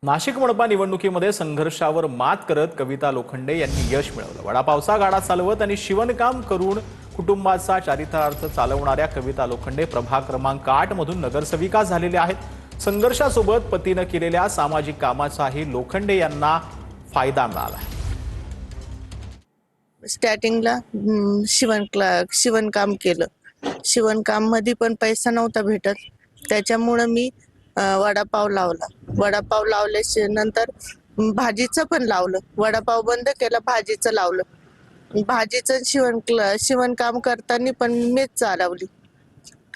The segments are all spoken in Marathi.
नाशिक मनपा निवडणुकीमध्ये संघर्षावर मात करत कविता लोखंडे यांनी यश मिळवलं। वडापावचा गाडा चालवत आणि शिवणकाम करून कुटुंबाचा चारित्र्यार्थ चालवणाऱ्या कविता लोखंडे प्रभाग क्रमांक 8 मधून नगरसेविका झालेल्या आहेत। संघर्षासोबत पतीने केलेल्या सामाजिक कामाचाही लोखंडे यांना फायदा मिळाला। स्टार्टिंगला शिवणकाम केलं। शिवणकाम मध्ये पण पैसा नव्हता भेटत, त्याच्यामुळे मी वडापाव लावला। वडापाव लावल्याच्या नंतर भाजीचं पण लावलं। वडापाव बंद केला, भाजीचं लावलं। भाजीचं शिवणकाम करताना पण मेस चालवली।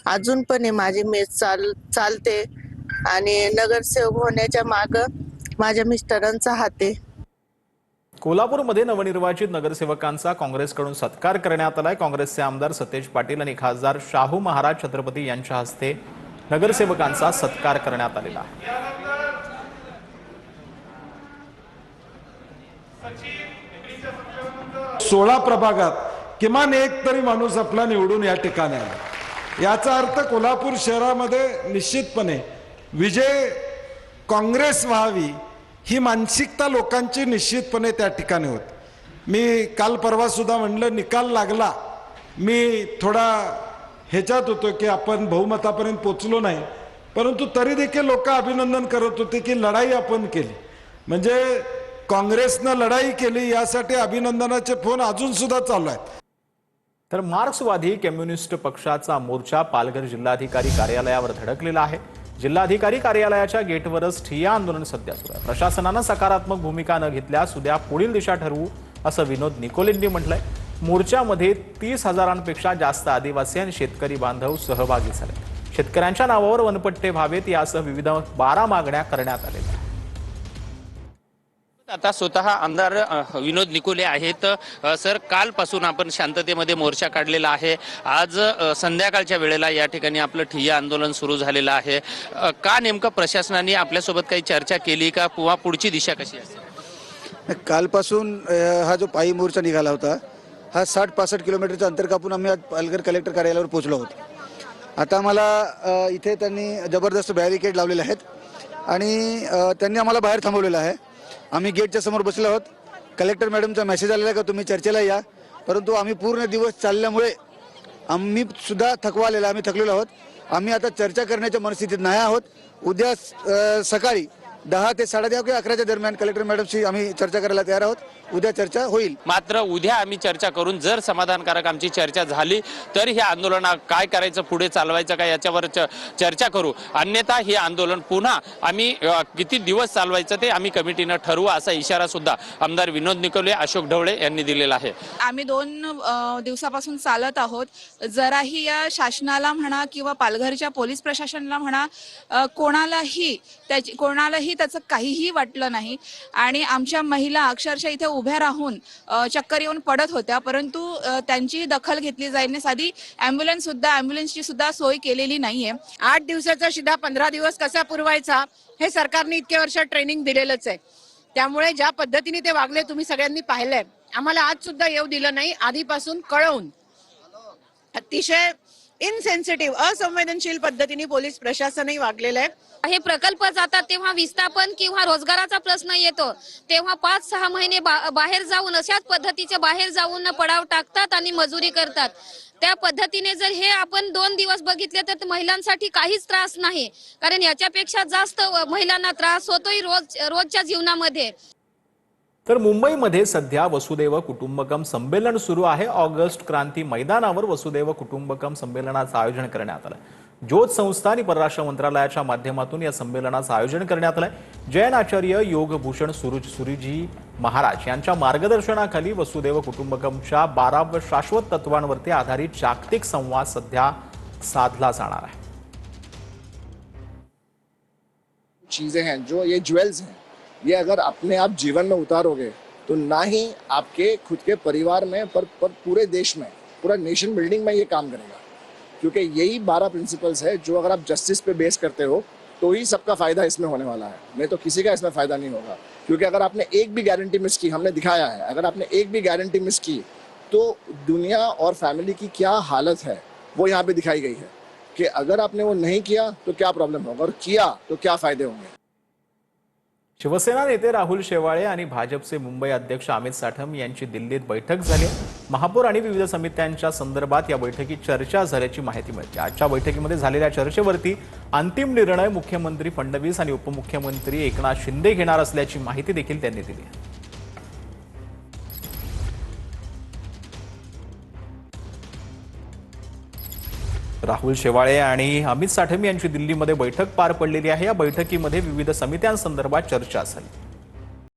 अजून पण आहे माझी मेस चालते आणि नगरसेवक होण्याच्या माग माझ्या मिस्टरांचा हात आहे। कोल्हापूरमध्ये नवनिर्वाचित नगरसेवकांचा काँग्रेसकडून सत्कार करण्यात आलाय। काँग्रेसचे आमदार सतेज पाटील आणि खासदार शाहू महाराज छत्रपती यांच्या हस्ते नगरसेवकांचा सत्कार करण्यात आलेला आहे। 16 प्रभागात किमान एक तरी माणूस आपला निवडून या ठिकाणी आला। याचा अर्थ कोल्हापूर शहरामध्ये निश्चितपणे विजय काँग्रेस व्हावी ही मानसिकता लोकांची निश्चितपणे त्या ठिकाणी होती। मी काल परवा सुद्धा म्हणलं निकाल लागला, मी थोडा ह्याच्यात होतो की आपण बहुमतापर्यंत पोचलो नाही, परंतु तरी देखील लोक अभिनंदन करत होते की लढाई आपण केली, म्हणजे काँग्रेसनं लढाई केली यासाठी अभिनंदनाचे फोन अजून सुद्धा चालू आहेत। तर मार्क्सवादी कम्युनिस्ट पक्षाचा मोर्चा पालघर जिल्हाधिकारी कार्यालयावर धडकलेला आहे। जिल्हाधिकारी कार्यालयाच्या गेटवरच ठिय्या आंदोलन सध्या सुरू आहे। प्रशासनाने सकारात्मक भूमिका न घेतल्यास उद्या पुढील दिशा ठरवू असं विनोद निकोलेंनी म्हटलंय। मोर्चामध्ये 30,000पेक्षा जास्त आदिवासी आणि शेतकरी बांधव सहभागी झाले। शेतकऱ्यांच्या नावावर वनपट्टे व्हावेत यासह विविध 12 मागण्या करण्यात आलेल्या आहेत। आता स्वतः आमदार विनोद निकोले आहेत। सर, कालपासून आपण शांततेमध्ये मोर्चा काढलेला आहे। आज संध्याकाळच्या वेळेला या ठिकाणी आपलं ठिय्या आंदोलन सुरू झालेलं आहे। का नेमकं प्रशासनाने आपल्यासोबत काही चर्चा केली का, किंवा पुढची दिशा कशी असेल? कालपासून हा जो पायी मोर्चा निघाला होता हा 60-65 किलोमीटरचं अंतर कापून आम्ही आज पालघर कलेक्टर कार्यालयावर पोहोचलो आहोत। आता आम्हाला इथे त्यांनी जबरदस्त बॅरिकेड लावलेले आहेत आणि त्यांनी आम्हाला बाहेर थांबवलेलं आहे। आम्ही गेटच्या समोर बसलो आहोत। कलेक्टर मॅडमचा मेसेज आलेला का तुम्ही चर्चेला या, परंतु आम्ही पूर्ण दिवस चालल्यामुळे आम्ही सुद्धा थकवा आलेला, आम्ही थकलेलो आहोत। आम्ही आता चर्चा करण्याच्या मनस्थितीत नाही आहोत। उद्या सकाळी 10 ते 10:30 किंवा 11च्या दरम्यान कलेक्टर मॅडमशी आम्ही चर्चा करायला तयार आहोत। उद्या चर्चा होईल। मात्र उद्या आम्ही चर्चा करून जर समाधानकारक आमची चर्चा झाली तर हे आंदोलन काय करायचं, पुढे चालवायचं का याच्यावर चर्चा करू, अन्यथा हे आंदोलन पुन्हा आम्ही किती दिवस चालवायचं ते आम्ही कमिटीनं ठरवू असा इशारा सुद्धा आमदार विनोद निकोले, अशोक ढवळे यांनी दिलेला आहे। आम्ही 2 दिवसापासून चालत आहोत। जराही या शासनाला म्हणा किंवा पालघरच्या पोलीस प्रशासनाला म्हणा, कोणालाही त्याचं काहीही वाटलं नाही आणि आमच्या महिला अक्षरशः इथे उभ्या राहून चक्कर येऊन पडत होत्या, परंतु त्यांची दखल घेतली जाईल। साधी ॲम्ब्युलन्सची सुद्धा सोय केलेली नाहीये। 8 दिवसाचा शिधा 15 दिवस कसा पुरवायचा हे सरकारने इतक्या वर्ष ट्रेनिंग दिलेलंच आहे। त्यामुळे ज्या पद्धतीने ते वागले तुम्ही सगळ्यांनी पाहिलंय। आम्हाला आज सुद्धा येऊ दिलं नाही, आधीपासून कळवून अतिशय इनसेन्सिटिव्ह असंवेदनशील पद्धतीने पोलीस प्रशासनही वागलेलं आहे। हे प्रकल्प जातात तेव्हा विस्थापन किंवा रोजगाराचा प्रश्न येतो, तेव्हा 5-6 महिने बाहेर जाऊन अशाच पद्धतीचे बाहेर जाऊन पडाव टाकतात आणि मजुरी करतात। त्या पद्धतीने जर हे आपण 2 दिवस बघितले तर महिलांसाठी काहीच त्रास नाही, कारण याच्यापेक्षा जास्त महिलांना त्रास होतोय रोजच्या जीवनामध्ये। तर मुंबईमध्ये सध्या वसुदैव कुटुंबकम संमेलन सुरू आहे। ऑगस्ट क्रांती मैदानावर वसुदैव कुटुंबकम संमेलनाचं आयोजन करण्यात आलं। ज्योत संस्था आणि परराष्ट्र मंत्रालयाच्या माध्यमातून या संमेलनाचं आयोजन करण्यात आलंय। जैन आचार्य योगभूषण सुरीजी महाराज यांच्या मार्गदर्शनाखाली वसुदैव कुटुंबकमच्या 12 शाश्वत तत्वांवरती आधारित जागतिक संवाद सध्या साधला जाणार आहे। चीजें हैं जो ये ज्वेल्स हैं, ये अगर अपने आप जीवन में उतारोगे तो ना ही आपके खुद के परिवार में पर पूरे देश में, पूरा नेशन बिल्डिंग में ये काम करेगा। क्योंकि यही 12 प्रिंसिपल्स है जो अगर आप जस्टिस पे बेस करते हो तो ही सबका फायदा इसमें होने वाला है, नहीं तो किसी का इसमें फायदा नहीं होगा। क्योंकि अगर आपने एक भी गारंटी मिस की, हमने दिखाया है, अगर आपने एक भी गारंटी मिस की तो दुनिया और फैमिली की क्या हालत है वो यहाँ पे दिखाई गई है कि अगर आपने वो नहीं किया तो क्या प्रॉब्लम होगा और किया तो क्या फायदे होंगे। शिवसेना नेते राहुल शेवाळे आणि भाजपचे मुंबई अध्यक्ष अमित साठम यांची दिल्लीत बैठक झाली. महापौर आणि विविध समित्यांच्या संदर्भात या बैठकीत चर्चा झाल्याची माहिती मिळते. आजच्या बैठकीमध्ये झालेल्या चर्चेवरती अंतिम निर्णय मुख्यमंत्री फडणवीस आणि उपमुख्यमंत्री एकनाथ शिंदे घेणार असल्याची माहिती देखील त्यांनी दिली. राहुल शेवाळे आणि अमित साठम यांची दिल्लीमध्ये बैठक पार पडलेली आहे. या बैठकीमध्ये विविध समित्यांसंदर्भात चर्चा झाली.